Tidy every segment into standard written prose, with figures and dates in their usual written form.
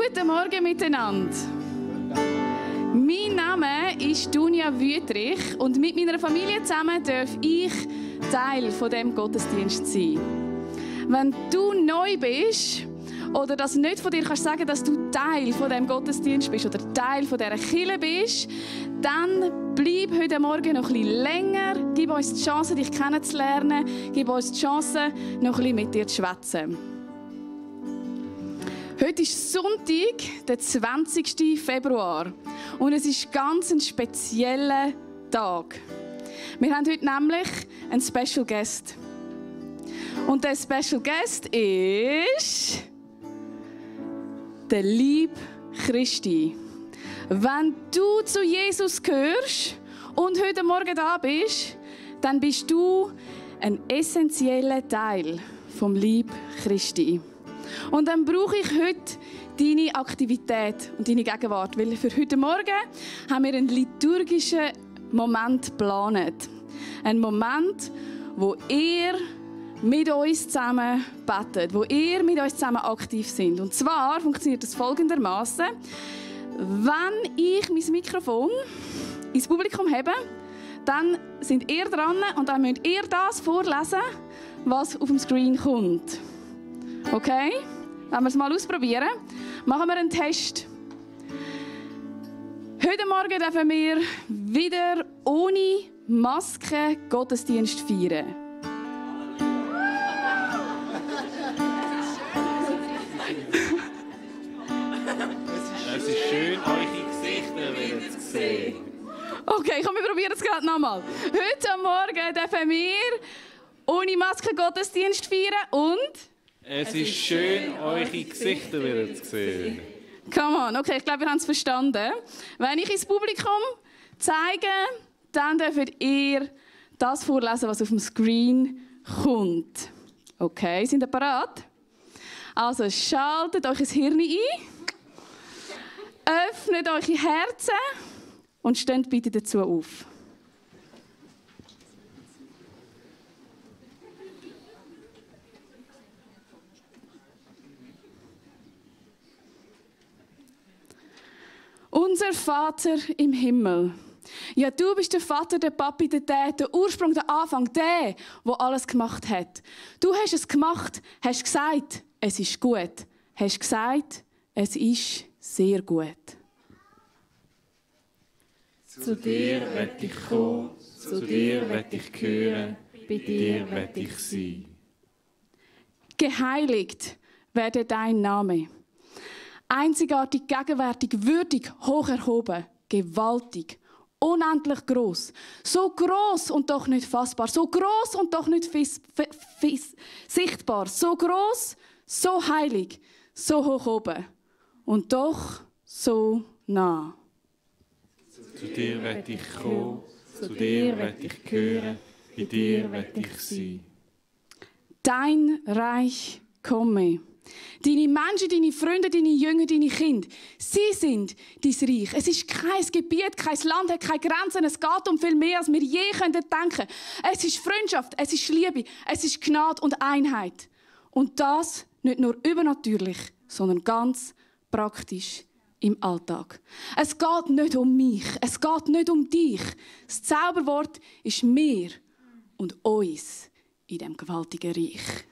Guten Morgen miteinander. Mein Name ist Dunja Wüthrich und mit meiner Familie zusammen darf ich Teil von dem Gottesdienst sein. Wenn du neu bist oder das nicht von dir kannst sagen, dass du Teil von dem Gottesdienst bist oder Teil von dieser Kirche bist, dann bleib heute Morgen noch ein bisschen länger. Gib uns die Chance, dich kennenzulernen. Gib uns die Chance, noch ein bisschen mit dir zu schwätzen. Heute ist Sonntag, der 20. Februar. Und es ist ganz ein spezieller Tag. Wir haben heute nämlich einen Special Guest. Und der Special Guest ist der liebe Christi. Wenn du zu Jesus gehörst und heute Morgen da bist, dann bist du ein essentieller Teil vom lieben Christi. Und dann brauche ich heute deine Aktivität und deine Gegenwart, weil für heute Morgen haben wir einen liturgischen Moment geplant. Ein Moment, wo ihr mit uns zusammen betet, wo ihr mit uns zusammen aktiv sind. Und zwar funktioniert das folgendermaßen: Wenn ich mein Mikrofon ins Publikum habe, dann sind ihr dran und dann müsst ihr das vorlesen, was auf dem Screen kommt. Okay? Wenn wir es mal ausprobieren, machen wir einen Test. Heute Morgen dürfen wir wieder ohne Maske Gottesdienst feiern. Es ist schön, eure Gesichter wieder zu sehen. Okay, komm, wir probieren es gerade nochmal. Heute Morgen dürfen wir ohne Maske Gottesdienst feiern und... Es ist schön, eure Gesichter wieder zu sehen. Come on, okay, ich glaube, wir haben es verstanden. Wenn ich ins Publikum zeige, dann dürft ihr das vorlesen, was auf dem Screen kommt. Okay, sind ihr bereit? Also schaltet euch ins Hirn ein, öffnet eure Herzen und steht bitte dazu auf. Unser Vater im Himmel. Ja, du bist der Vater, der Papi, der Dad, der Ursprung, der Anfang, der alles gemacht hat. Du hast es gemacht, hast gesagt, es ist gut. Hast gesagt, es ist sehr gut. Zu dir will ich kommen, zu dir will ich gehören, bei dir will ich sein. Geheiligt werde dein Name. Einzigartig, gegenwärtig, würdig, hoch erhoben, gewaltig, unendlich groß. So groß und doch nicht fassbar, so groß und doch nicht sichtbar, so groß, so heilig, so hoch oben und doch so nah. Zu dir will ich kommen, zu dir will ich gehören, bei dir will ich sein. Dein Reich komme. Deine Menschen, deine Freunde, deine Jünger, deine Kinder, sie sind dein Reich. Es ist kein Gebiet, kein Land, hat keine Grenzen. Es geht um viel mehr, als wir je denken können. Es ist Freundschaft, es ist Liebe, es ist Gnade und Einheit. Und das nicht nur übernatürlich, sondern ganz praktisch im Alltag. Es geht nicht um mich, es geht nicht um dich. Das Zauberwort ist mir und uns in diesem gewaltigen Reich.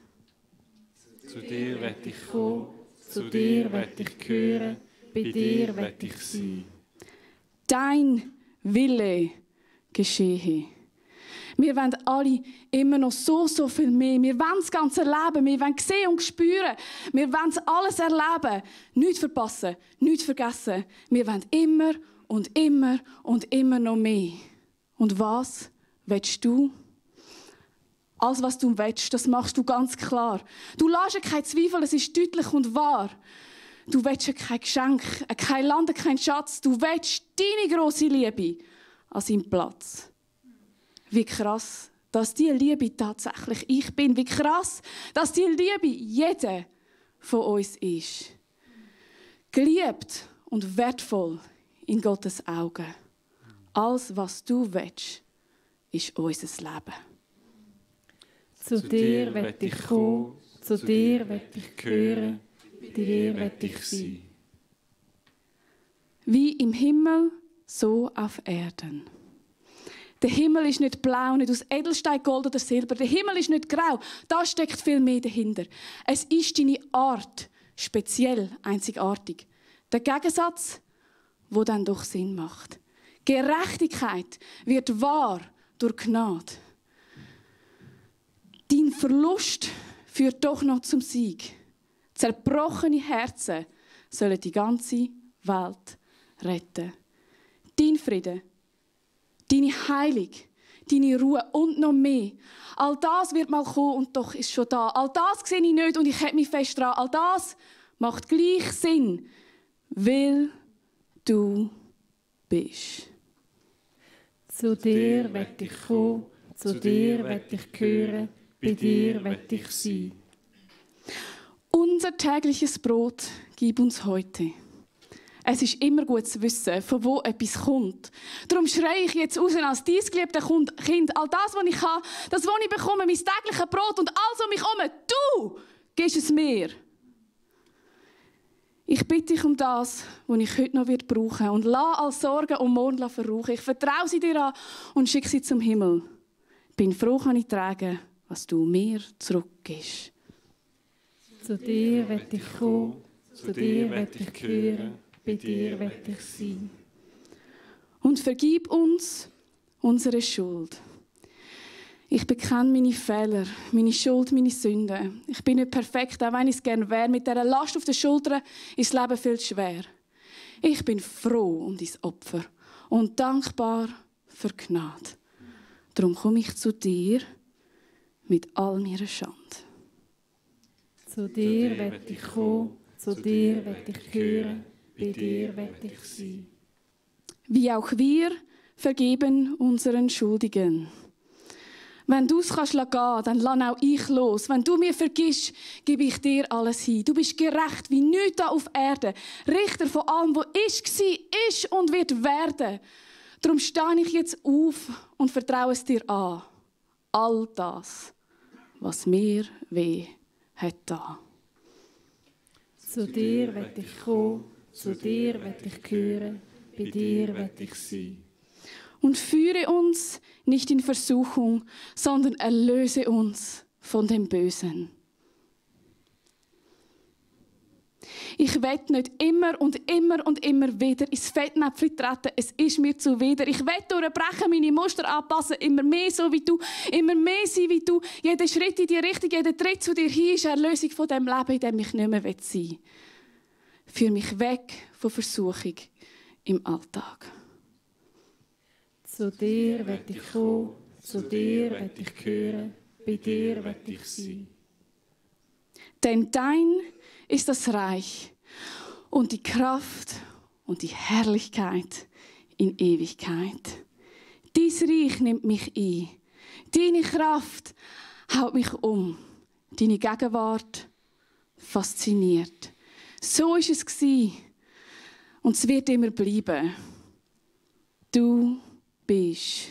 Zu dir will ich kommen, zu dir will ich gehören, bei dir will ich sein. Dein Wille geschehe. Wir wollen alle immer noch so viel mehr. Wir wollen das Ganze erleben, wir wollen sehen und spüren. Wir wollen alles erleben. Nichts verpassen, nichts vergessen. Wir wollen immer und immer und immer noch mehr. Und was willst du? Alles, was du willst, das machst du ganz klar. Du lässt keinen Zweifel, es ist deutlich und wahr. Du willst kein Geschenk, kein Land, kein Schatz. Du willst deine grosse Liebe an seinem Platz. Wie krass, dass diese Liebe tatsächlich ich bin. Wie krass, dass diese Liebe jeder von uns ist. Geliebt und wertvoll in Gottes Augen. Alles, was du willst, ist unser Leben. Zu dir will ich kommen, zu dir will ich gehören, bei dir will ich sein. wie im Himmel, so auf Erden. Der Himmel ist nicht blau, nicht aus Edelstein, Gold oder Silber. Der Himmel ist nicht grau. Da steckt viel mehr dahinter. Es ist deine Art, speziell, einzigartig. Der Gegensatz, wo dann doch Sinn macht. Gerechtigkeit wird wahr durch Gnade. Dein Verlust führt doch noch zum Sieg. Zerbrochene Herzen sollen die ganze Welt retten. Dein Frieden, deine Heilung, deine Ruhe und noch mehr. All das wird mal kommen und doch ist schon da. All das sehe ich nicht und ich halte mich fest dran. All das macht gleich Sinn, weil du bist. Zu dir will ich kommen, zu dir will ich gehören, bei dir will ich sein. Unser tägliches Brot gib uns heute. Es ist immer gut zu wissen, von wo etwas kommt. Darum schreie ich jetzt raus als dein geliebtes Kind, all das, was ich habe, das, was ich bekomme, mein tägliches Brot und alles um mich herum, du gibst es mir. Ich bitte dich um das, was ich heute noch brauchen werde und lass all Sorgen und morgen verrauchen. Ich vertraue sie dir an und schicke sie zum Himmel. Bin froh, kann ich tragen, was du mir zurückgibst. Zu dir will ich kommen, zu dir will ich gehören, bei dir will ich sein. Und vergib uns unsere Schuld. Ich bekenne meine Fehler, meine Schuld, meine Sünden. Ich bin nicht perfekt, auch wenn ich es gerne wäre. Mit dieser Last auf den Schultern ist das Leben viel schwer. Ich bin froh um dein Opfer und dankbar für Gnade. Darum komme ich zu dir mit all meiner Schande. Zu dir will ich kommen, zu dir will ich gehören, bei dir will ich sein. Wie auch wir vergeben unseren Schuldigen. Wenn du es gehen kannst, dann lass auch ich los. Wenn du mir vergisst, gebe ich dir alles hin. Du bist gerecht wie nichts da auf Erde. Richter von allem, was ist und wird werden. Darum stehe ich jetzt auf und vertraue es dir an. All das, was mir weh hat da. Zu dir will ich kommen, zu dir will ich gehören, bei dir will ich sein. Und führe uns nicht in Versuchung, sondern erlöse uns von dem Bösen. Ich will nicht immer und immer und immer wieder ins Fettnäpfchen treten. Es ist mir zuwider. Ich will durchbrechen, meine Muster anpassen, immer mehr so wie du, immer mehr sein wie du. Jeder Schritt in die Richtung, jeder Tritt zu dir hin ist eine Erlösung von dem Leben, in dem ich nicht mehr sein will. Führe mich weg von Versuchung im Alltag. Zu dir will ich kommen, zu dir will ich gehören, bei dir will ich sein. Denn dein ist das Reich und die Kraft und die Herrlichkeit in Ewigkeit. Dies Reich nimmt mich ein. Deine Kraft haut mich um. Deine Gegenwart fasziniert. So ist es gewesen. Und es wird immer bleiben. Du bist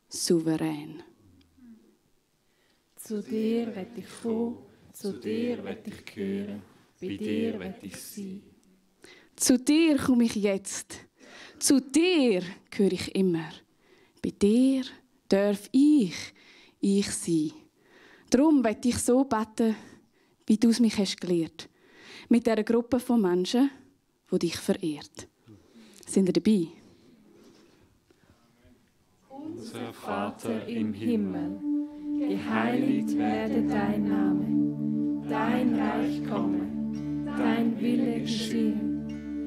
souverän. Zu dir will ich kommen, zu dir will ich gehören, bei dir will ich sein. Zu dir komme ich jetzt. Zu dir gehöre ich immer. Bei dir darf ich sein. Darum will ich so beten, wie du es mich hast gelehrt. Mit dieser Gruppe von Menschen, die dich verehrt. Sind ihr dabei? Unser Vater im Himmel, geheiligt werde dein Name, dein Reich komme, dein Wille geschehe,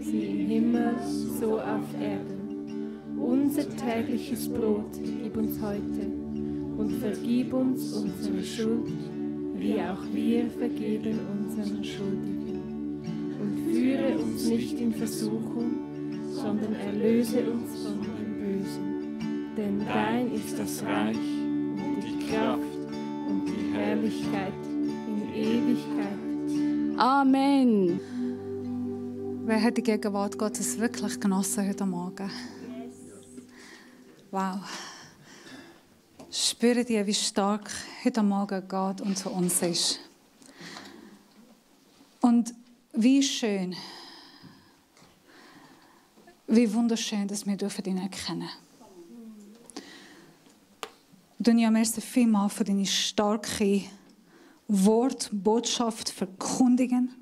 wie im Himmel, so auf Erden. Unser tägliches Brot gib uns heute und vergib uns unsere Schuld, wie auch wir vergeben unseren Schuldigen. Und führe uns nicht in Versuchung, sondern erlöse uns von dem Bösen. Denn dein ist das Reich und die Kraft und die Herrlichkeit in Ewigkeit. Amen. Wer hat die Gegenwart Gottes wirklich genossen heute Morgen? Wow. Spürt ihr, wie stark heute Morgen Gott unter uns ist? Und wie schön, Wie wunderschön, dass wir ihn erkennen dürfen. Dunja, merci vielmals für deine starke Botschaft verkündigen.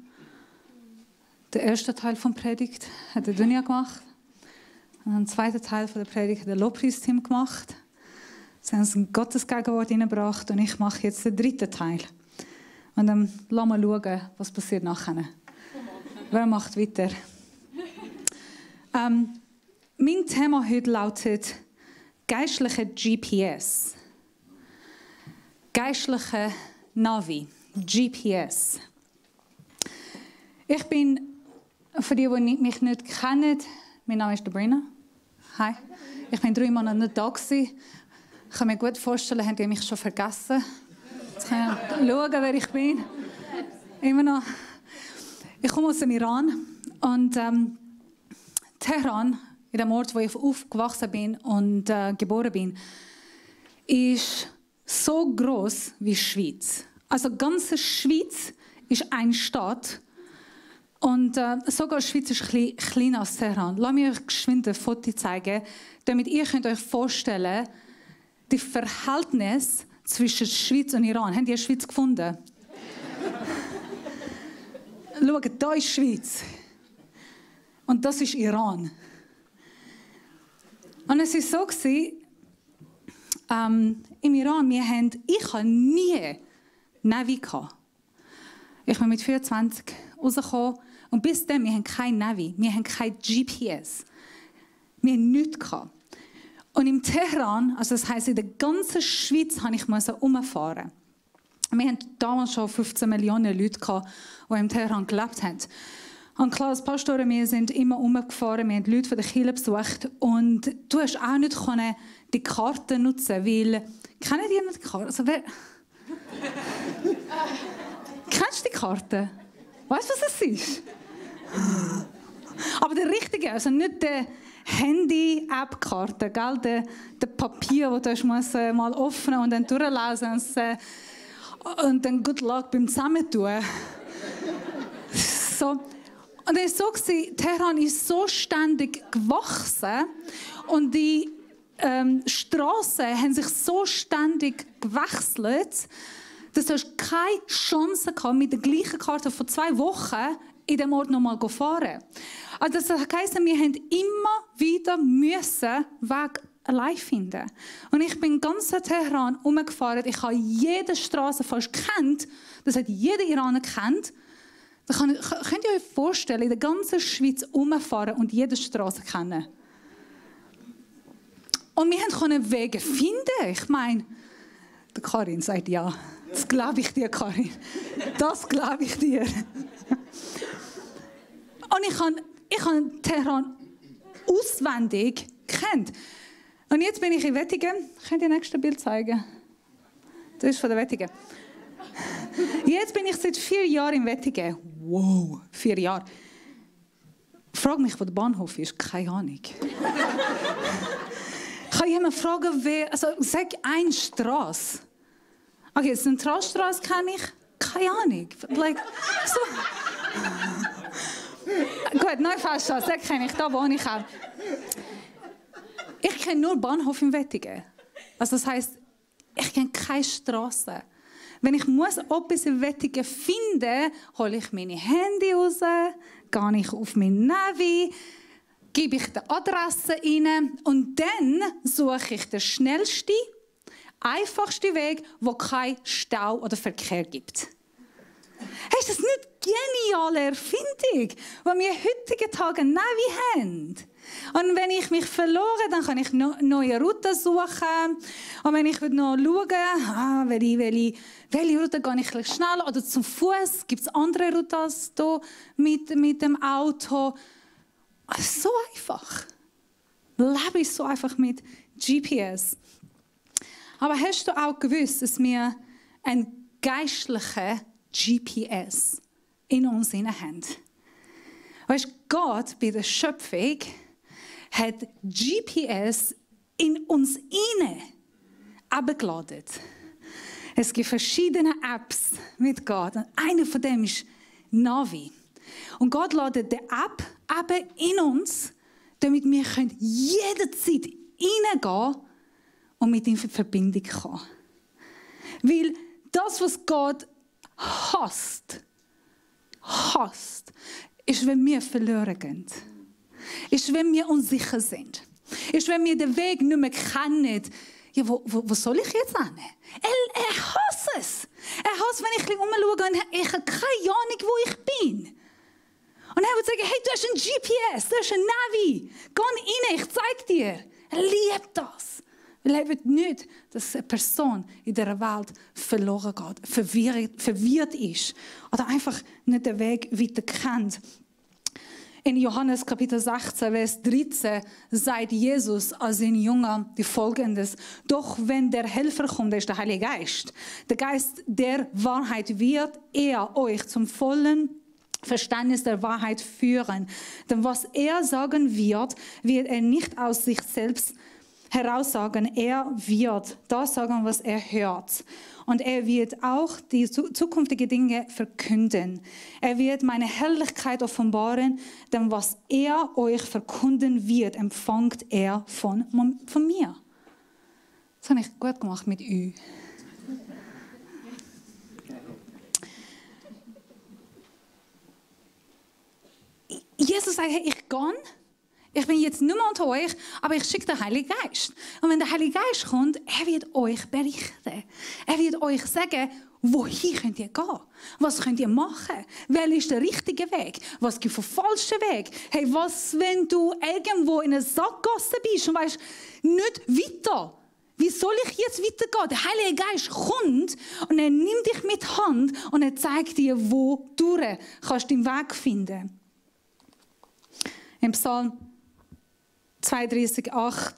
Der erste Teil der Predigt hat der Dunja gemacht. Und den zweiten Teil der Predigt hat der Lobpreisteam gemacht. Sie haben uns in Gottes Gegenwart hineingebracht und ich mache jetzt den dritten Teil. Und dann lassen wir schauen, was passiert nachher. Wer macht weiter? Mein Thema heute lautet geistliche GPS. Geistliche Navi, GPS. Ich bin, für die mich nicht kennen, mein Name ist Sabrina. Hi. Ich bin 3 Monate nicht da gewesen. Ich kann mir gut vorstellen, habt ihr mich schon vergessen. Jetzt kann ich schauen, wer ich bin. Immer noch. Ich komme aus dem Iran. Und Teheran, in dem Ort, wo ich aufgewachsen bin und geboren bin, ist so groß wie die Schweiz. Also die ganze Schweiz ist ein Staat. Und sogar die Schweiz ist ein bisschen kleiner als Teheran. Lass mich euch geschwind ein Foto zeigen, damit ihr könnt euch vorstellen, das Verhältnis zwischen Schweiz und Iran. Habt ihr die Schweiz gefunden? Schaut, da ist die Schweiz. Und das ist Iran. Und es war so, im Iran, ich hatte nie Navi. Ich bin mit 24 rausgekommen und bis dann, wir haben kein Navi, wir haben kein GPS. Wir haben nichts. Und im Teheran, also das heisst, in der ganzen Schweiz, musste ich umfahren. Wir hatten damals schon 15 Millionen Leute, die im Teheran gelebt haben. Und klar, als Pastoren, wir sind immer umgefahren, wir haben Leute von der Kirche besucht und du hast auch nicht die Karte nutzen, weil... Kennt ihr nicht die Karte? Also, kennst du die Karte? Weißt du, was es ist? Aber der richtige, also nicht die Handy-App-Karte, der Papier, wo du mal öffnen und dann durchlesen und dann good luck beim Zusammentun. So. Und es war so, Teheran ist so ständig gewachsen und die Strassen haben sich so ständig gewechselt, dass du keine Chance gehabt, mit der gleichen Karte von 2 Wochen in dem Ort nochmal zu fahren. Also das heisst, wir haben immer wieder Weg allein finden. Und ich bin ganz in Teheran umgefahren. Ich habe jede Straße fast kennt. Das hat jeder Iraner kennt. Da könnt ihr euch vorstellen, in der ganzen Schweiz umfahren und jede Straße kennen. Und wir konnten Wege finden. Ich meine, der Karin sagt ja. Das glaube ich dir, Karin. Das glaube ich dir. Und ich habe Teheran auswendig gekannt. Und jetzt bin ich in Wettigen. Könnt ihr das nächste Bild zeigen? Das ist von der Wettigen. Jetzt bin ich seit 4 Jahren in Wettigen. Wow, 4 Jahre. Frag mich, wo der Bahnhof ist. Keine Ahnung. Ich kann jemanden fragen, sag eine Straße. Okay, die Zentralstraße kenne ich. Keine Ahnung. So. Gut, Neufahrstraße, das kenne ich. Da wohne ich auch. Ich kenne nur Bahnhof in Wettigen. Also das heisst, ich kenne keine Straße. Wenn ich etwas in Wettigen finden muss, hole ich meine Handy raus, gehe ich auf mein Navi, gebe ich die Adresse rein und dann suche ich den schnellsten, einfachsten Weg, wo keinen Stau oder Verkehr gibt. Hey, ist das nicht eine geniale Erfindung, weil wir heutigen Tage ein Navi haben? Und wenn ich mich verlore, dann kann ich neue Routen suchen. Und wenn ich noch schauen will, welche Route gehe ich ein schnell oder zum Fuß, gibt es andere Routen als hier mit dem Auto. So einfach. Lebe ich so einfach mit GPS. Aber hast du auch gewusst, dass wir einen geistlichen GPS in uns haben? Weißt du, Gott bei der Schöpfung hat GPS in uns abgeladen. Es gibt verschiedene Apps mit Gott. Und eine von dem ist Navi. Und Gott ladet die App eben in uns, damit wir jederzeit reingehen und mit ihm in Verbindung kommen. Weil das, was Gott hasst, ist, wenn wir verloren gehen. Ist, wenn wir unsicher sind. Ist, wenn wir den Weg nicht mehr kennen. Ja, wo soll ich jetzt hin? Er hasst es. Er hasst, wenn ich umschaue und ich habe keine Ahnung, wo ich bin. Und er würde sagen, hey, du hast ein GPS, du hast ein Navi. Geh rein, ich zeige dir. Er liebt das. Weil er will nicht, dass eine Person in dieser Welt verloren geht, verwirrt ist oder einfach nicht den Weg weiter kennt. In Johannes Kapitel 16, Vers 13 sagt Jesus als seinen Jüngern Folgendes: Doch wenn der Helfer kommt, das ist der Heilige Geist, der Geist der Wahrheit, wird er euch zum vollen Verständnis der Wahrheit führen. Denn was er sagen wird, wird er nicht aus sich selbst heraussagen. Er wird das sagen, was er hört. Und er wird auch die zukünftigen Dinge verkünden. Er wird meine Herrlichkeit offenbaren, denn was er euch verkünden wird, empfängt er von mir. Das habe ich gut gemacht mit Ü. Jesus sagt, hey, ich gehe. Ich bin jetzt nicht mehr unter euch, aber ich schicke den Heiligen Geist. Und wenn der Heilige Geist kommt, er wird euch berichten. Er wird euch sagen, wohin könnt ihr gehen? Was könnt ihr machen? Welcher ist der richtige Weg? Was gibt es für falsche Weg? Hey, was, wenn du irgendwo in einer Sackgasse bist und weißt, nicht weiter? Wie soll ich jetzt weitergehen? Der Heilige Geist kommt und er nimmt dich mit der Hand und er zeigt dir, wo du kannst den Weg finden. Im Psalm 32,8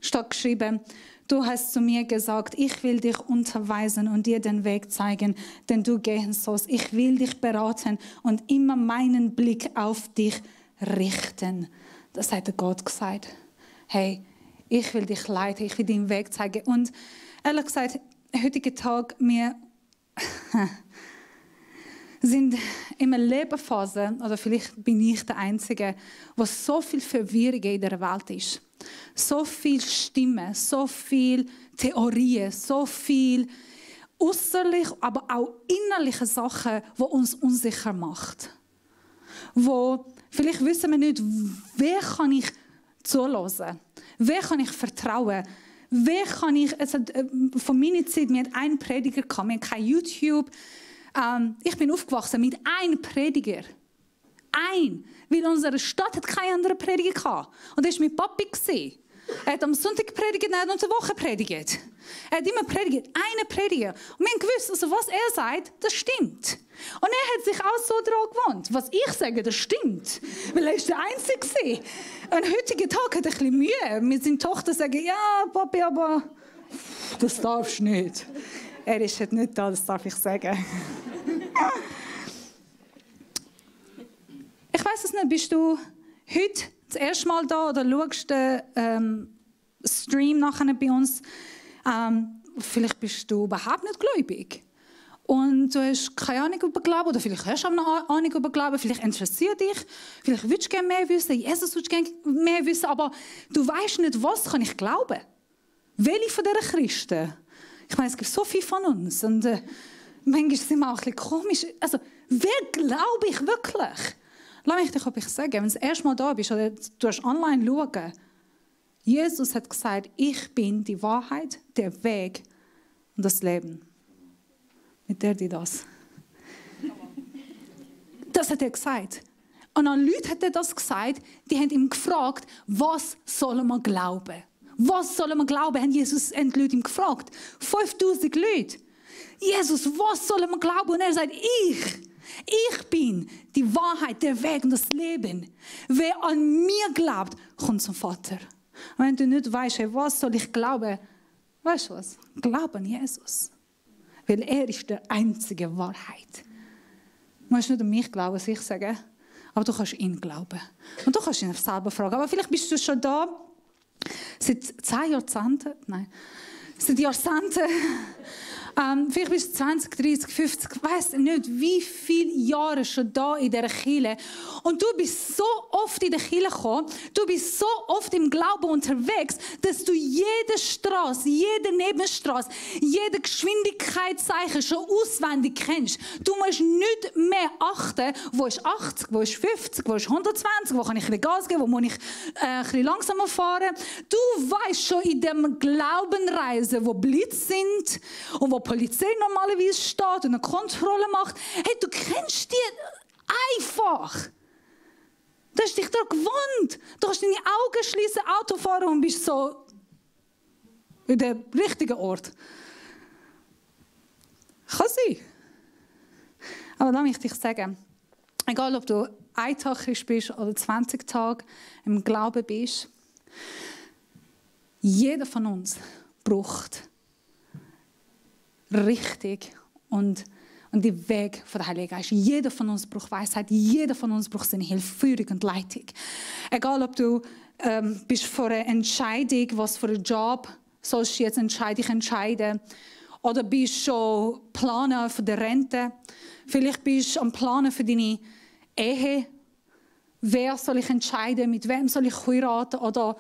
steht geschrieben: Du hast zu mir gesagt, ich will dich unterweisen und dir den Weg zeigen, den du gehen sollst. Ich will dich beraten und immer meinen Blick auf dich richten. Das hat Gott gesagt. Hey, ich will dich leiten, ich will dir den Weg zeigen. Und ehrlich gesagt, heutigen Tag, wir sind in einer Lebensphase, oder vielleicht bin ich der Einzige, wo so viel Verwirrung in der Welt ist. So viel Stimmen, so viel Theorien, so viel äußerlich, aber auch innerliche Sachen, die uns unsicher macht. Wo vielleicht wissen wir nicht, wer kann ich zuhören, wer kann ich vertrauen. Wer kann ich, von meiner Zeit, wir hatten einen Prediger, wir hatten kein YouTube. Ich bin aufgewachsen mit einem Prediger. Weil unsere Stadt hat keinen anderen Prediger gehabt. Und das war mein Papi. Er hat am Sonntag gepredigt, er hat unter der Woche gepredigt. Er hat immer predigt, einen Prediger. Und wir haben gewusst, also was er sagt, das stimmt. Und er hat sich auch so daran gewohnt. Was ich sage, das stimmt. Weil er ist der Einzige. Und heutigen Tag hat er ein bisschen Mühe. Wir sind Tochter sagen, ja, Papi, aber das darfst du nicht. Er ist halt nicht da, das darf ich sagen. Ich weiss es nicht, bist du heute das erste Mal da oder schaust den Stream nachher bei uns? Vielleicht bist du überhaupt nicht gläubig. Und du hast keine Ahnung über Glauben, oder vielleicht hast du eine Ahnung über Glauben, vielleicht interessiert dich, vielleicht willst du gerne mehr wissen, Jesus willst du gerne mehr wissen, aber du weißt nicht, was kann ich glauben? Welche von diesen Christen? Ich meine, es gibt so viele von uns und manchmal sind wir auch ein bisschen komisch. Also, wer glaube ich wirklich? Lass mich dich sagen, wenn du das erste Mal da bist oder du hast online schauen, Jesus hat gesagt, ich bin die Wahrheit, der Weg und das Leben. Mit der die das. Das hat er gesagt. Und an Leute hat er das gesagt, die haben ihm gefragt, was sollen wir glauben? Was sollen wir glauben? Haben Jesus und die Leute ihm gefragt. 5000 Leute. Jesus, was sollen wir glauben? Und er sagt, ich bin die Wahrheit, der Weg und das Leben. Wer an mir glaubt, kommt zum Vater. Und wenn du nicht weißt, hey, was soll ich glauben? Weißt du was? Glaub an Jesus. Weil er ist die einzige Wahrheit. Du musst nicht an mich glauben, was ich sage, aber du kannst ihn glauben. Und du kannst ihn selber fragen. Aber vielleicht bist du schon da, seit 10 Jahrzehnten, seit Jahrzehnten Vielleicht bist du 20, 30, 50, ich weiss nicht, wie viele Jahre schon da in dieser Kirche. Und du bist so oft in der Kirche gekommen, du bist so oft im Glauben unterwegs, dass du jede Straße, jede Nebenstraße, jede Geschwindigkeitszeichen schon auswendig kennst. Du musst nicht mehr achten, wo ist 80, wo ist 50, wo ist 120, wo kann ich ein bisschen Gas geben, wo muss ich ein bisschen langsamer fahren. Du weißt schon in dem Glaubenreisen, wo Blitz sind und wo die Polizei normalerweise steht und eine Kontrolle macht. Hey, du kennst die einfach. Du hast dich da gewohnt. Du kannst deine Augen schließen, Auto fahren und bist so in dem richtigen Ort. Kann sein. Aber da möchte ich sagen, egal ob du ein Tag bist oder 20 Tage im Glauben bist, jeder von uns braucht richtig und den Weg von der Heiligen Geist. Jeder von uns braucht Weisheit, jeder von uns braucht seine Hilfe, Führung und Leitung. Egal, ob du bist vor einer Entscheidung, was für einen Job sollst du jetzt entscheiden, oder bist schon Planer für die Rente, vielleicht bist du am Planen für deine Ehe, wer soll ich entscheiden, mit wem soll ich heiraten, oder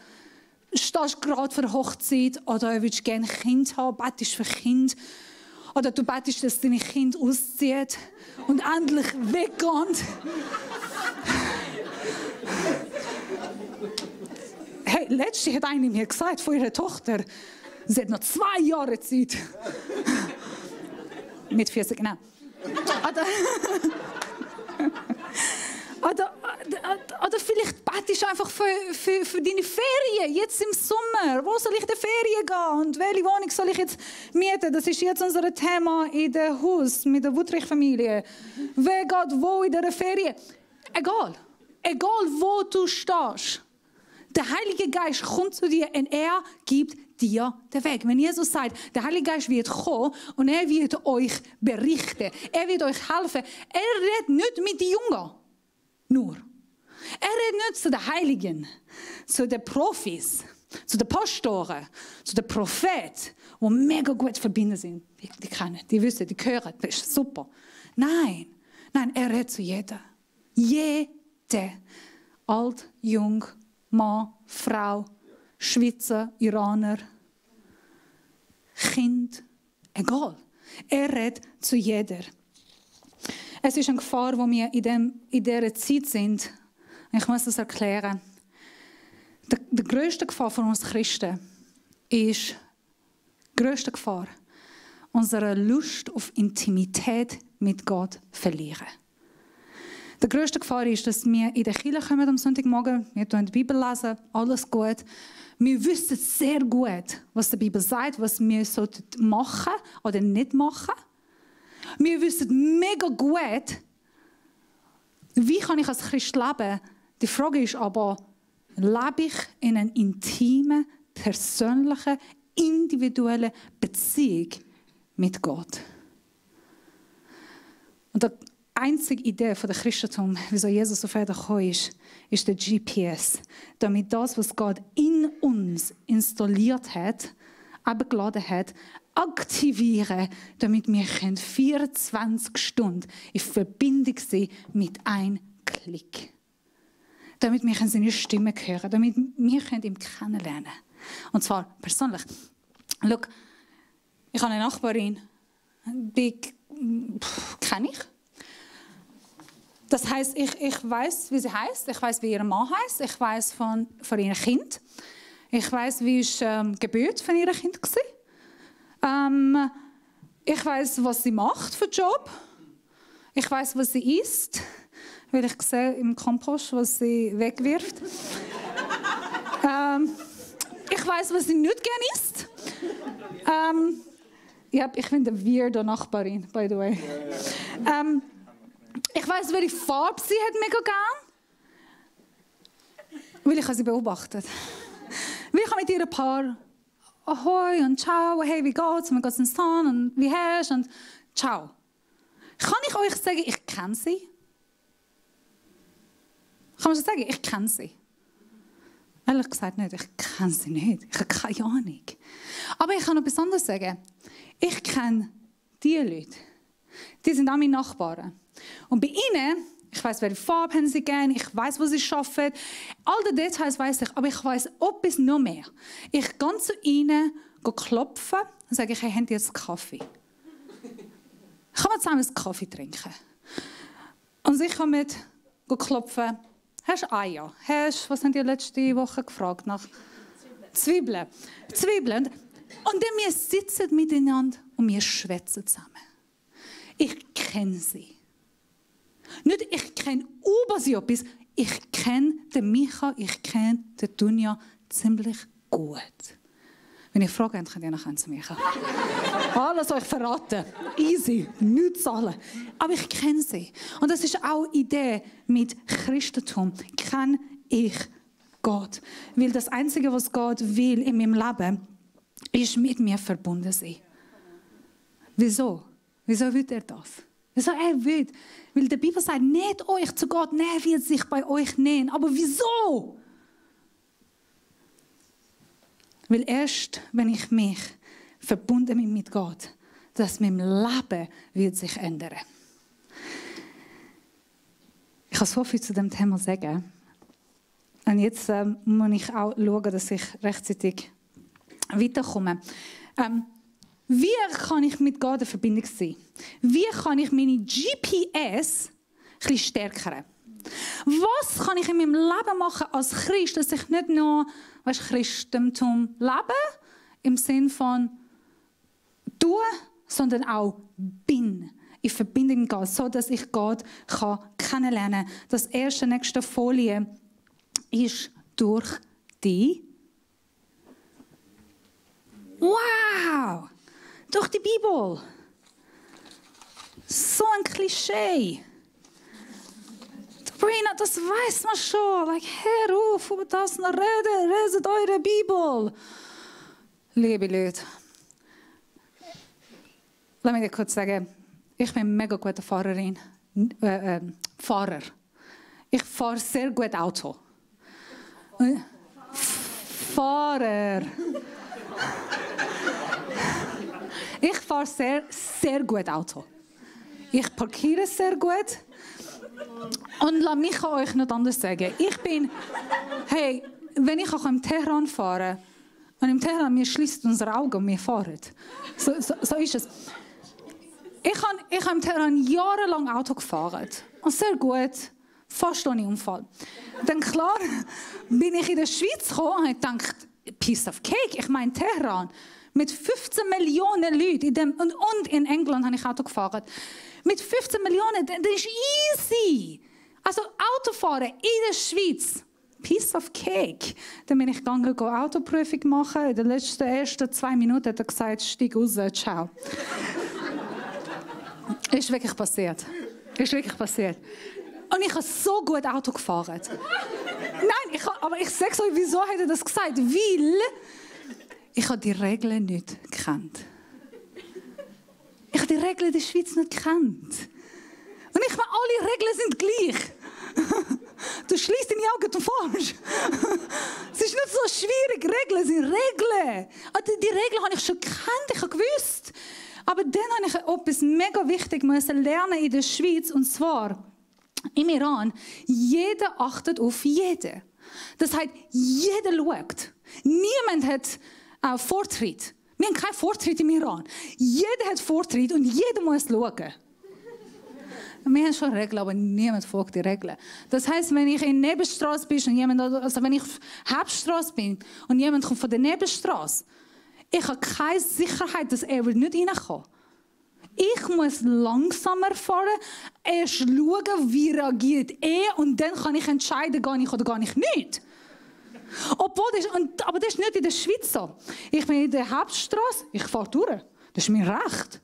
stehst du gerade für eine Hochzeit, oder willst du gerne ein Kind haben, bettest für Kind. Oder du betest, dass dein Kind auszieht und endlich weggeht. Hey, letztens hat eine mir gesagt von ihrer Tochter, sie hat noch 2 Jahre Zeit. Mit 40, genau. Oder vielleicht betest du einfach für deine Ferien, jetzt im Sommer. Wo soll ich in die Ferien gehen und welche Wohnung soll ich jetzt mieten? Das ist jetzt unser Thema in dem Haus mit der Wuttrich-Familie. Wer geht wo in der Ferien? Egal wo du stehst. Der Heilige Geist kommt zu dir und er gibt dir den Weg. Wenn Jesus sagt, der Heilige Geist wird kommen und er wird euch berichten, er wird euch helfen. Er redet nicht mit den Jungen. Nur. Er redet nicht zu den Heiligen, zu den Profis, zu den Pastoren, zu den Propheten, die mega gut verbunden sind. Die kennen, die wissen, die hören, das ist super. Nein, er redet zu jedem. Jeder. Alt, jung, Mann, Frau, Schweizer, Iraner, Kind, egal. Er redet zu jeder. Es ist eine Gefahr, wo wir in dieser Zeit sind. Ich muss das erklären. Die grösste Gefahr von uns Christen ist unsere Lust auf Intimität mit Gott verlieren. Die grösste Gefahr ist, dass wir in der Kirche kommen am Sonntagmorgen, wir lesen die Bibel, alles gut. Wir wissen sehr gut, was die Bibel sagt, was wir machen oder nicht machen. Wir wissen mega gut, wie kann ich als Christ leben. Die Frage ist aber, lebe ich in einer intimen, persönlichen, individuellen Beziehung mit Gott? Und die einzige Idee von der Christentum, wieso Jesus auf Erden gekommen ist der GPS. Damit das, was Gott in uns installiert hat, abgeladen hat, aktivieren, damit wir 24 Stunden in Verbindung sind mit einem Klick. Damit wir seine Stimme hören, damit wir ihn kennenlernen können. Und zwar persönlich. Schau, ich habe eine Nachbarin, die kenne ich. Das heisst, ich weiß, wie sie heißt, ich weiß, wie ihr Mann heißt, ich weiß von ihrem Kind, ich weiß, wie ist die Geburt von ihrem Kind war. Ich weiß, was sie macht für einen Job. Ich weiß, was sie isst, weil ich sehe im Kompost, was sie wegwirft. Ich weiß, was sie nicht gerne isst. Ich bin eine weirde Nachbarin, by the way. Ich weiß, welche Farbe sie hat mega gern. Weil ich sie beobachtet. Weil ich mit ihr ein paar Ahoi und Ciao, hey, wie geht's? Und wie geht's ins Tan? Und wie hast du? Und Ciao. Kann ich euch sagen, ich kenne sie? Kann man schon sagen, ich kenne sie? Ehrlich gesagt nicht, ich kenne sie nicht. Ich habe keine Ahnung. Aber ich kann noch etwas anderes sagen. Ich kenne diese Leute, die sind auch meine Nachbarn. Und bei ihnen, ich weiss, welche Farbe haben sie gerne, ich weiss, wo sie arbeiten. All die Details weiss ich, aber ich weiss etwas noch mehr. Ich gehe zu ihnen, klopfen und sage, hey, habt ihr jetzt Kaffee? Kann man zusammen einen Kaffee trinken? Und sie kommen klopfen. Hast du Eier? Was haben die letzte Woche gefragt? Nach Zwiebeln. Zwiebeln. Und dann wir sitzen miteinander und wir schwätzen zusammen. Ich kenne sie. Nicht, ich kenne über sie etwas. Ich kenne den Micha, ich kenne den Dunja ziemlich gut. Wenn ihr Fragen habt, könnt ihr nachher zu mir kommen. Alles euch verraten. Easy. Nichts zahlen. Aber ich kenne sie. Und das ist auch die Idee mit Christentum. Kenne ich Gott. Weil das Einzige, was Gott will in meinem Leben, ist mit mir verbunden sein. Wieso? Wieso will er das? Wieso er will? Weil die Bibel sagt, nicht euch zu Gott, er wird sich bei euch nähen. Aber wieso? Weil erst, wenn ich mich verbunden bin mit Gott, dass mein Leben wird sich ändern. Ich kann so viel zu dem Thema sagen. Und jetzt muss ich auch schauen, dass ich rechtzeitig weiterkomme. Wie kann ich mit Gott in Verbindung sein? Wie kann ich meine GPS ein bisschen stärken? Was kann ich in meinem Leben machen als Christ, dass ich nicht nur Christentum lebe, im Sinn von tun, sondern auch bin, in Verbindung gehen, so dass ich Gott kennenlernen kann. Das erste, nächste Folie ist durch die. Wow! Durch die Bibel. So ein Klischee. Sabrina, das weiß man schon. Hör auf, über das noch reden. Leset eure Bibel. Liebe Leute, lass mich dir kurz sagen, ich bin eine mega gute Fahrerin. Fahrer. Ich fahre sehr gut Auto. Fahrer. Ich fahre sehr, sehr gut Auto. Ich parkiere sehr gut. Und lass mich euch nicht anders sagen. Hey, wenn ich auch im Teheran fahre, und im Teheran, wir schließen unsere Augen und wir fahren. So ist es. Ich habe im Teheran jahrelang Auto gefahren. Und sehr gut, fast ohne Unfall. Dann klar, bin ich in der Schweiz gekommen und habe gedacht, piece of cake, ich meine Teheran. Mit 15 Millionen Leuten und in England habe ich Auto gefahren. Mit 15 Millionen, das ist easy. Also Autofahren in der Schweiz, piece of cake. Dann bin ich gegangen, Autoprüfung machen. In den ersten 2 Minuten hat er gesagt, steig raus, ciao. Ist wirklich passiert. Ist wirklich passiert. Und ich habe so gut Auto gefahren. Nein, aber ich sage euch, wieso hat er das gesagt? Weil ich habe die Regeln nicht gekannt. Ich habe die Regeln in der Schweiz nicht gekannt. Und ich meine, alle Regeln sind gleich. Du schließt deine Augen, du fährst. Es ist nicht so schwierig. Regeln sind Regeln. Die Regeln habe ich schon gekannt, ich habe gewusst. Aber dann habe ich etwas mega wichtig lernen in der Schweiz. Und zwar im Iran, jeder achtet auf jeden. Das heißt, jeder schaut. Niemand hat Vortritt. Wir haben keinen Vortritt im Iran. Jeder hat Vortritt und jeder muss schauen. Wir haben schon Regeln, aber niemand folgt die Regeln. Das heisst, wenn ich in der Nebenstraße bin wenn ich auf der Hauptstraße bin und jemand kommt von der Nebenstraße, ich habe keine Sicherheit, dass er nicht reinkommt. Ich muss langsamer fahren, erst schauen, wie reagiert er und dann kann ich entscheiden, gehe ich oder gehe ich nicht. Aber das ist nicht in der Schweiz so. Ich bin in der Hauptstraße, ich fahre durch. Das ist mein Recht.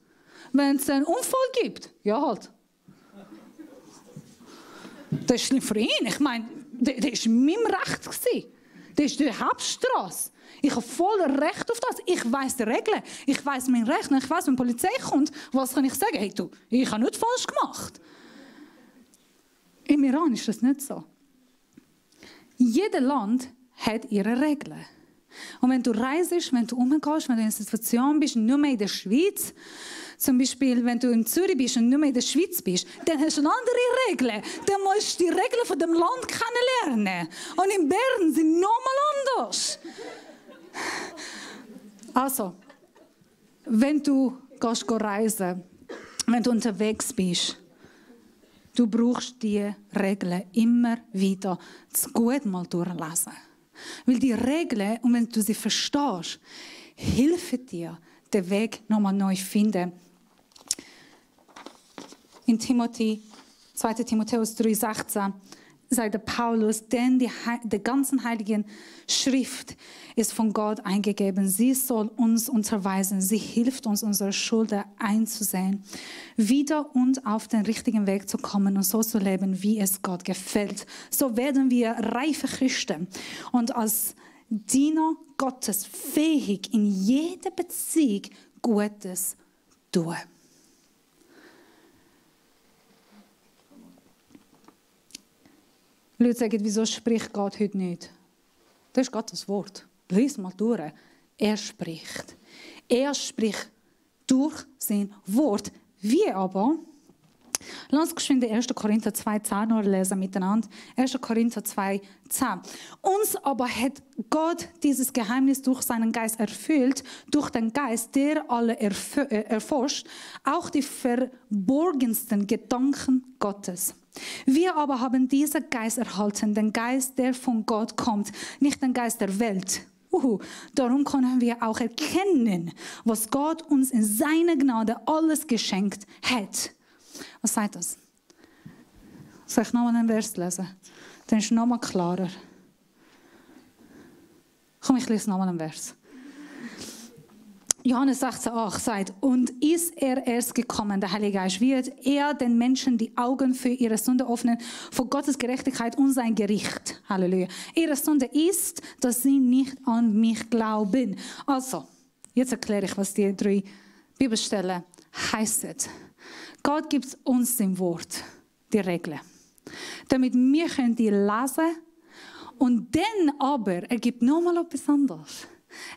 Wenn es einen Unfall gibt, ja halt. Das ist schlimm für ihn. Ich meine, das war mein Recht. Das ist die Hauptstraße. Ich habe voll Recht auf das. Ich weiss die Regeln. Ich weiss mein Recht. Und ich weiss, wenn die Polizei kommt, was kann ich sagen? Hey, du, ich habe nichts falsch gemacht. Im Iran ist das nicht so. Jedes Land hat ihre Regeln. Und wenn du reist, wenn du umgehst, wenn du in einer Situation bist, nur mehr in der Schweiz, Zum Beispiel, wenn du in Zürich bist und nicht mehr in der Schweiz bist, dann hast du eine andere Regeln. Dann musst du die Regeln von dem Land kennenlernen. Und in Bern sind nochmal anders. Also, wenn du reisen, wenn du unterwegs bist, du brauchst die Regeln immer wieder zu gut mal durchlesen. Weil die Regeln, und wenn du sie verstehst, helfen dir, den Weg nochmal neu zu finden. In 2. Timotheus 3,16 sagt der Paulus, denn die ganzen heiligen Schrift ist von Gott eingegeben. Sie soll uns unterweisen. Sie hilft uns, unsere Schuld einzusehen, wieder und auf den richtigen Weg zu kommen und so zu leben, wie es Gott gefällt. So werden wir reife Christen und als Diener Gottes fähig, in jeder Beziehung Gutes zu tun. Leute sagen, wieso spricht Gott heute nicht? Das ist Gottes Wort. Lies mal durch. Er spricht. Er spricht durch sein Wort. Wie aber? Lass uns geschwind 1. Korinther 2,10 noch lesen miteinander. 1. Korinther 2,10. Uns aber hat Gott dieses Geheimnis durch seinen Geist erfüllt, durch den Geist, der alle erforscht, auch die verborgensten Gedanken Gottes. Wir aber haben diesen Geist erhalten, den Geist, der von Gott kommt, nicht den Geist der Welt. Darum können wir auch erkennen, was Gott uns in seiner Gnade alles geschenkt hat. Was sagt das? Soll ich nochmal einen Vers lesen? Dann ist es nochmal klarer. Komm, ich lese nochmal einen Vers. Johannes 16,8 sagt, und ist er erst gekommen, der Heilige Geist, wird er den Menschen die Augen für ihre Sünde öffnen, vor Gottes Gerechtigkeit und sein Gericht. Halleluja. Ihre Sünde ist, dass sie nicht an mich glauben. Also, jetzt erkläre ich, was die 3 Bibelstellen heißen. Gott gibt uns im Wort die Regeln, damit wir die lesen und dann aber, er gibt nochmal etwas anderes.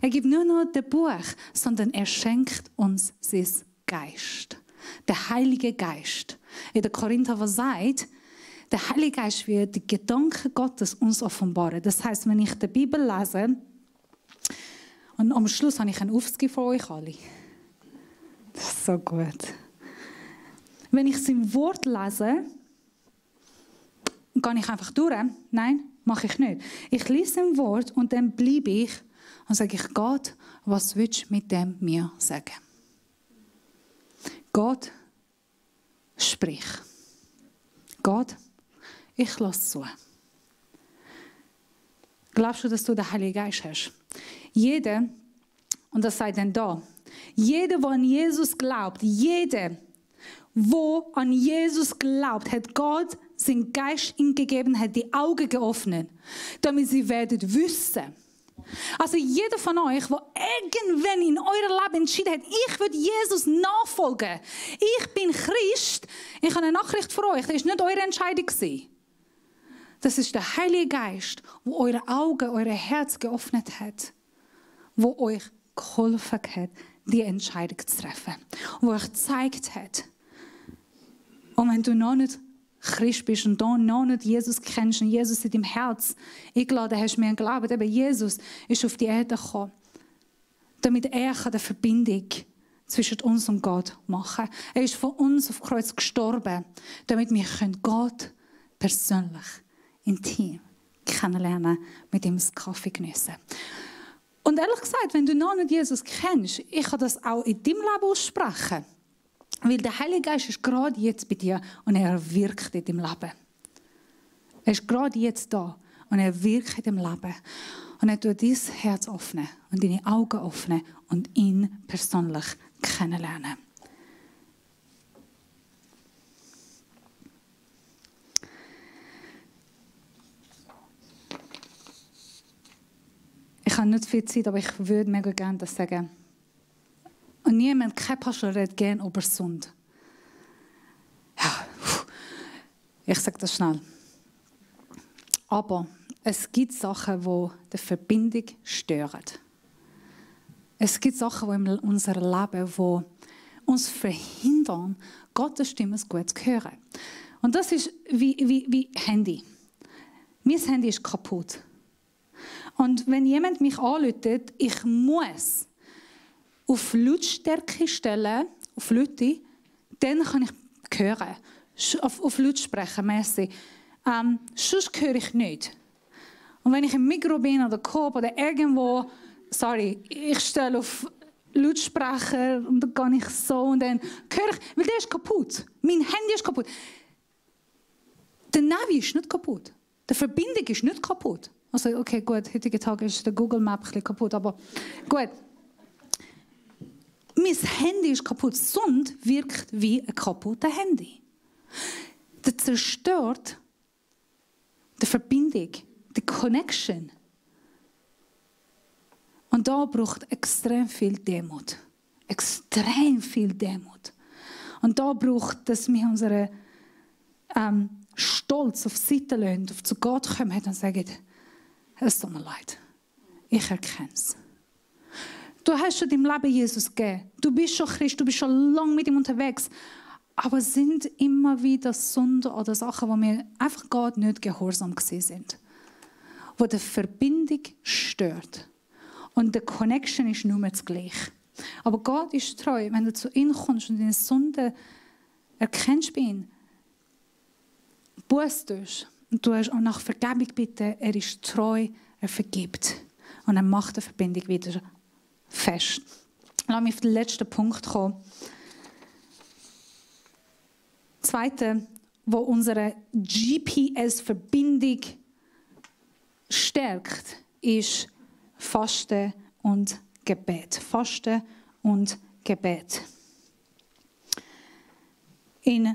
Er gibt nicht nur das Buch, sondern er schenkt uns sein Geist. Der Heilige Geist. In der Korinther, was sagt, der Heilige Geist wird die Gedanken Gottes uns offenbaren. Das heißt, wenn ich die Bibel lese, und am Schluss habe ich einen Aufsatz für euch alle. Das ist so gut. Wenn ich sein Wort lese, gehe ich einfach durch. Nein, mache ich nicht. Ich lese sein Wort und dann bleibe ich und sage ich, Gott, was willst du mit dem mir sagen? Gott, sprich. Gott, ich lasse zu. Glaubst du, dass du den Heiligen Geist hast? Jeder, und das sei dann da, jeder, der an Jesus glaubt, jeder, der an Jesus glaubt, hat Gott seinen Geist ihm gegeben, hat die Augen geöffnet, damit sie werden wissen. Also jeder von euch, der irgendwann in eurem Leben entschieden hat, ich will Jesus nachfolgen, ich bin Christ, ich habe eine Nachricht für euch, das war nicht eure Entscheidung. Das ist der Heilige Geist, der eure Augen, euer Herz geöffnet hat, der euch geholfen hat, die Entscheidung zu treffen, und der euch gezeigt hat. Und wenn du noch nicht Christ bist und noch nicht Jesus kennst und Jesus in deinem Herz eingeladen hast, mir glauben, eben Jesus ist auf die Erde gekommen, damit er die Verbindung zwischen uns und Gott machen kann. Er ist für uns auf Kreuz gestorben, damit wir Gott persönlich, intim kennenlernen, mit ihm einen Kaffee geniessen. Und ehrlich gesagt, wenn du noch nicht Jesus kennst, ich kann das auch in deinem Leben aussprechen. Weil der Heilige Geist ist gerade jetzt bei dir und er wirkt in deinem Leben. Er ist gerade jetzt da und er wirkt in deinem Leben. Und er tut dein Herz öffnen und deine Augen öffnen und ihn persönlich kennenlernen. Ich habe nicht viel Zeit, aber ich würde mega gerne das sagen. Und niemand, kein Pastor redet gerne über Sünde. Ja, ich sage das schnell. Aber es gibt Sachen, die die Verbindung stören. Es gibt Sachen, die in unserem Leben, die uns verhindern, Gottes Stimme gut zu hören. Und das ist wie Handy. Mein Handy ist kaputt. Und wenn jemand mich anruft, ich muss auf Lautstärke stellen, auf Laute, dann kann ich hören. Auf Lautsprecher mässig. Sonst höre ich nicht. Und wenn ich im Mikro bin oder Coop oder irgendwo, ich stelle auf Lautsprecher und dann gehe ich so und dann höre ich, weil der ist kaputt. Mein Handy ist kaputt. Der Navi ist nicht kaputt. Die Verbindung ist nicht kaputt. Also, okay, gut, heutigen Tag ist der Google Map ein bisschen kaputt, aber gut. Mein Handy ist kaputt. Sund wirkt wie ein kaputtes Handy. Der zerstört die Verbindung, die Connection. Und da braucht extrem viel Demut. Extrem viel Demut. Und da braucht, dass wir unseren Stolz auf die Seite legen, auf zu Gott kommen und sagen, es tut mir leid. Ich erkenne es. Du hast schon deinem Leben Jesus gegeben. Du bist schon Christ, du bist schon lange mit ihm unterwegs. Aber es sind immer wieder Sünden oder Sachen, wo wir einfach Gott nicht gehorsam gewesen sind. Wo die Verbindung stört. Und die Connection ist nur das Gleiche. Aber Gott ist treu. Wenn du zu ihm kommst und deine Sünde erkennst bei ihm, bußt tust und du hast auch nach Vergebung bitten, er ist treu, er vergibt. Und er macht die Verbindung wieder fest. Lass mich auf den letzten Punkt kommen. Das Zweite, wo unsere GPS-Verbindung stärkt, ist Fasten und Gebet. Fasten und Gebet. In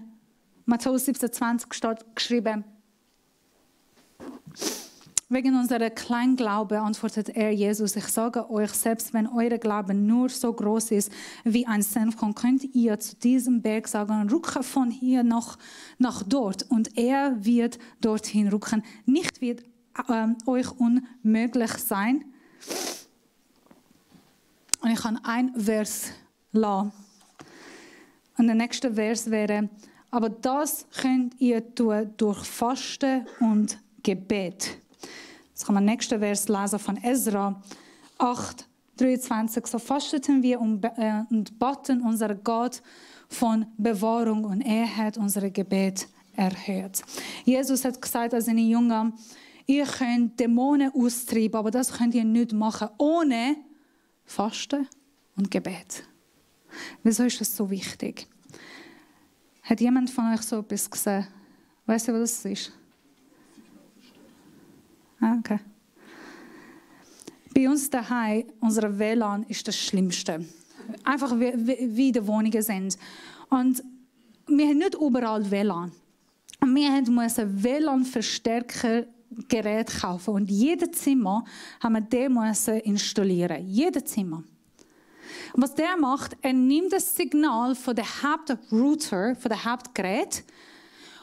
Matthäus 17,20 steht geschrieben, wegen unserer Kleinglaube antwortet er Jesus, ich sage euch, selbst wenn eure Glaube nur so groß ist wie ein Senfkorn, könnt ihr zu diesem Berg sagen, rücke von hier nach dort und er wird dorthin rücken. Nicht wird euch unmöglich sein. Und ich kann ein Vers lassen. Und der nächste Vers wäre, aber das könnt ihr tun durch Fasten und Gebet. Jetzt kann man den nächsten Vers lesen von Ezra 8,23. So fasteten wir und baten unseren Gott von Bewahrung und er hat unsere Gebet erhört. Jesus hat gesagt an seine Jünger, ihr könnt Dämonen austreiben, aber das könnt ihr nicht machen ohne Fasten und Gebet. Wieso ist das so wichtig? Hat jemand von euch so etwas gesehen? Weißt du, was das ist? Okay. Bei uns daheim, unser WLAN ist das Schlimmste. Einfach wie die Wohnungen sind. Und wir haben nicht überall WLAN. Und wir mussten WLAN-Verstärkergerät kaufen. Und jedes Zimmer haben wir den installieren. Jedes Zimmer. Und was der macht, er nimmt das Signal von dem Hauptrouter, von dem Hauptgerät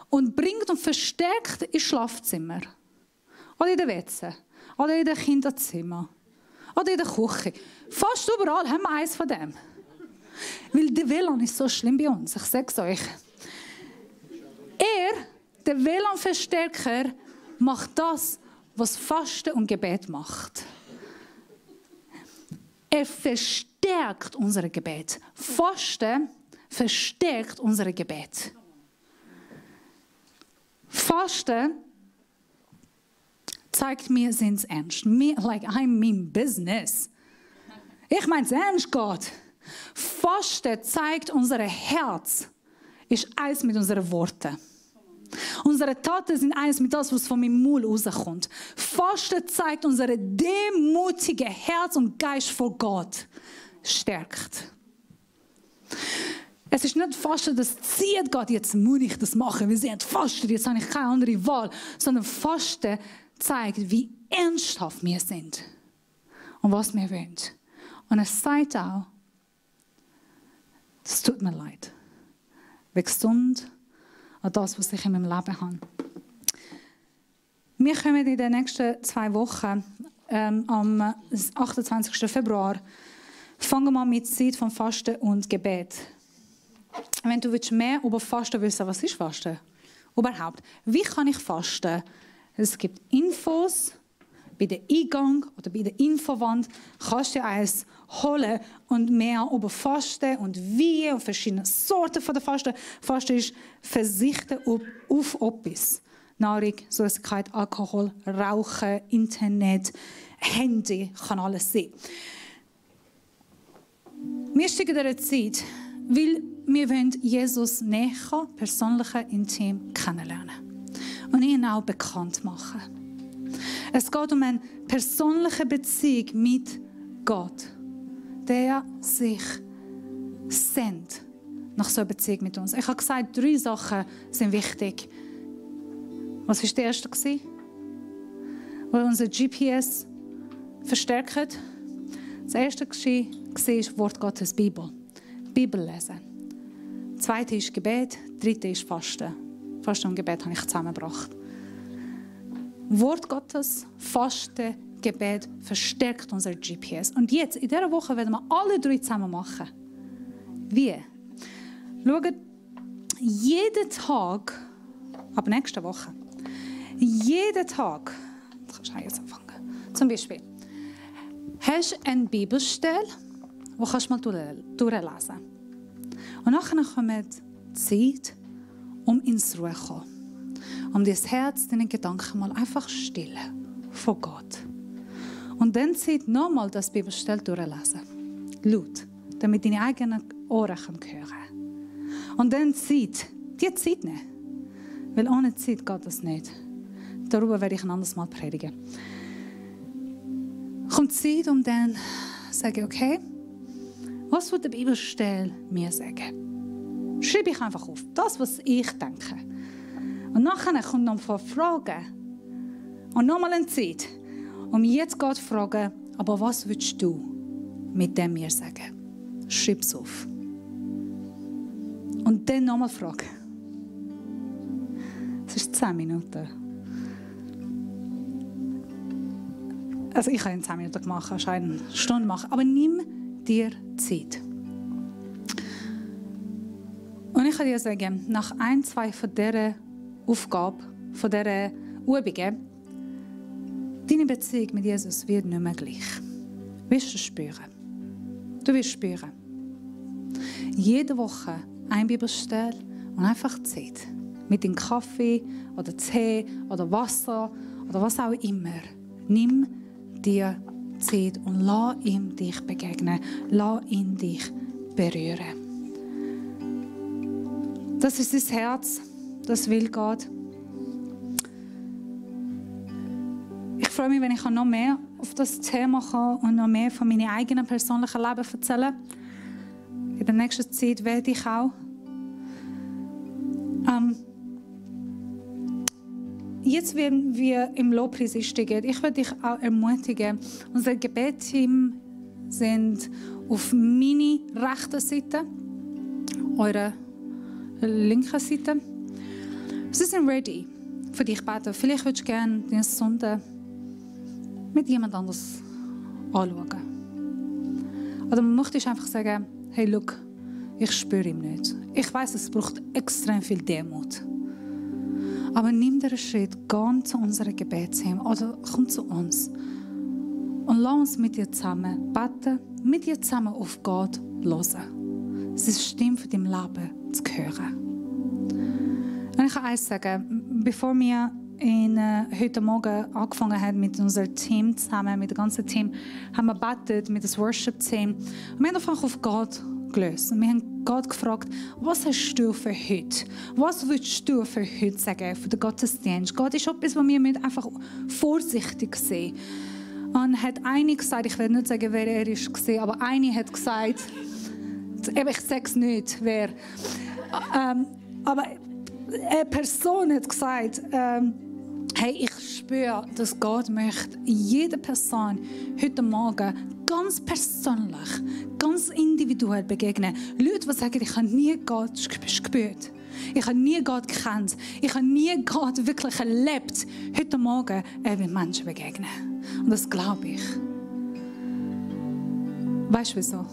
und bringt und verstärkt ins Schlafzimmer. Oder in der WC. Oder in dem Kinderzimmer. Oder in der Küche. Fast überall haben wir eins von dem. Weil der WLAN ist so schlimm bei uns. Ich sage es euch. Der WLAN-Verstärker, macht das, was Fasten und Gebet macht. Er verstärkt unser Gebet. Fasten verstärkt unser Gebet. Fasten zeigt mir, sind es ernst. Like I mean business. Ich meine es ernst, Gott. Fasten zeigt, unser Herz ist eins mit unseren Worten. Unsere Taten sind eins mit das, was von meinem Mund rauskommt. Fasten zeigt, unser demütige Herz und Geist vor Gott stärkt. Es ist nicht Fasten, das zieht Gott, jetzt muss ich das machen, wir sind Fasten, jetzt habe ich keine andere Wahl. Sondern Fasten zeigt, wie ernsthaft wir sind und was wir wollen. Und es sagt auch, es tut mir leid. Wegen gesund an das, was ich in meinem Leben habe. Wir kommen in den nächsten 2 Wochen, am 28. Februar, fangen wir mit Zeit von Fasten und Gebet. wenn du mehr über Fasten wissen, was ist Fasten? Überhaupt. Wie kann ich fasten? Es gibt Infos bei der Eingang oder bei der Infowand. Kannst du dir eins holen und mehr über Fasten und wie und verschiedene Sorten von der Fasten. Fasten ist Verzichten auf etwas. Nahrung, Süßigkeit, Alkohol, Rauchen, Internet, Handy, kann alles sein. Wir stehen in dieser Zeit, weil wir wollen Jesus näher, persönlicher, intim kennenlernen. Und ihn auch bekannt machen. Es geht um eine persönliche Beziehung mit Gott, der sich sehnt nach so einer Beziehung mit uns. Ich habe gesagt, 3 Sachen sind wichtig. Was war der erste? Weil unser GPS verstärkt. Das erste war das Wort Gottes, Bibel. Bibel lesen. Das zweite ist Gebet. Das dritte ist Fasten. Fasten und Gebet habe ich zusammengebracht. Wort Gottes, Fasten, Gebet verstärkt unser GPS. Und jetzt, in dieser Woche, werden wir alle 3 zusammen machen. Wie? Schaut, jeden Tag, ab nächster Woche, jeden Tag, das kannst du jetzt anfangen. Zum Beispiel, hast du eine Bibelstelle, die kannst du mal durchlesen. Und nachher kommt Zeit, um ins Ruhe zu kommen. Um dein Herz, deine Gedanken mal einfach stillen von Gott. Und dann Zeit nochmal das Bibelstelle durchlesen. Laut, damit deine eigenen Ohren hören können. Und dann Zeit, die Zeit nehmen. Weil ohne Zeit geht das nicht. Darüber werde ich ein anderes Mal predigen. Kommt Zeit, um dann zu sagen, okay, was wird die Bibelstelle mir sagen? Schreibe ich einfach auf. Das, was ich denke. Und nachher kommt noch ein Fragen. Und nochmal eine Zeit, um jetzt Gott zu fragen, aber was willst du mit dem mir sagen? Schreib es auf. Und dann nochmal fragen. Es ist 10 Minuten. Also ich habe in 10 Minuten gemacht, kannst eine Stunde machen. Aber nimm dir Zeit. Und ich kann dir sagen, nach 1, 2 von dieser Aufgabe, von dieser Übungen, deine Beziehung mit Jesus wird nicht mehr gleich. Wirst du spüren. Du wirst spüren. Jede Woche eine Bibelstelle und einfach Zeit. Mit dem Kaffee oder Tee oder Wasser oder was auch immer. Nimm dir Zeit und lass ihm dich begegnen. Lass ihn dich berühren. Das ist sein Herz. Das will Gott. Ich freue mich, wenn ich noch mehr auf das Thema kann und noch mehr von meinem eigenen persönlichen Leben erzählen kann. In der nächsten Zeit werde ich auch. Jetzt werden wir im Lobpreis einsteigen. Ich würde dich auch ermutigen. Unser Gebetsteam sind auf meiner rechten Seite, eure linken Seite. Sie sind ready für dich beten. Vielleicht würdest du gerne deine Sonde mit jemand anderes anschauen. Oder man möchte einfach sagen, hey, look, ich spüre ihn nicht. Ich weiß, es braucht extrem viel Demut. Aber nimm den Schritt, geh zu unserem Gebetsteam oder komm zu uns. Und lass uns mit dir zusammen beten, mit dir zusammen auf Gott hören. Es ist Stimme für dein Leben zu hören. Und ich kann eins sagen, bevor wir heute Morgen angefangen haben mit unserem Team zusammen, mit dem ganzen Team, haben wir gebetet mit dem Worship-Team. Und wir haben einfach auf Gott gelöst. Und wir haben Gott gefragt, was hast du für heute? Was willst du für heute sagen, für den Gottesdienst? Gott ist etwas, was wir einfach vorsichtig sehen. Und hat eine gesagt, ich werde nicht sagen, wer er ist, aber eine hat gesagt, ich sage es nicht, wer. Aber eine Person hat gesagt, hey, ich spüre, dass Gott möchte jeder Person heute Morgen ganz persönlich, ganz individuell begegnen. Leute, die sagen, ich habe nie Gott gespürt. Ich habe nie Gott gekannt. Ich habe nie Gott wirklich erlebt. Heute Morgen wird Menschen begegnen. Und das glaube ich. Weißt du wieso?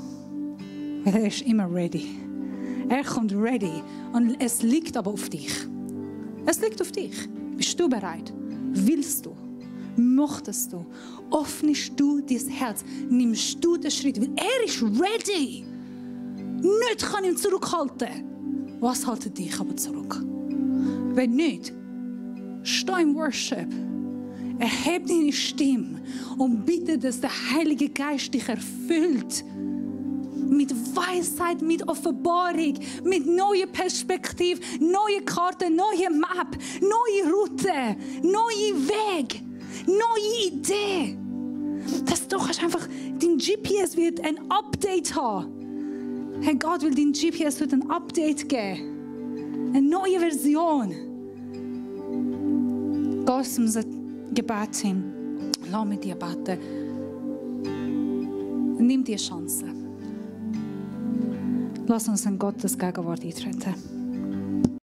Weil er ist immer ready. Er kommt ready. Und es liegt aber auf dich. Es liegt auf dich. Bist du bereit? Willst du? Möchtest du? Öffnest du dein Herz? Nimmst du den Schritt? Weil er ist ready. Nicht kann ihn zurückhalten. Was haltet dich aber zurück? Wenn nicht, steh im Worship. Erhebe deine Stimme und bitte, dass der Heilige Geist dich erfüllt. Mit Weisheit, mit Offenbarung, mit neuer Perspektive, neue Karten, neue Map, neue Route, neue Weg, neue Idee. Dass du einfach, dein GPS wird ein Update haben. Herr Gott will dein GPS wird ein Update geben. Eine neue Version. Geh aus unser Gebet hin. Lass mich dir beten. Nimm die Chance. Lass uns in Gottes Gegenwart eintreten.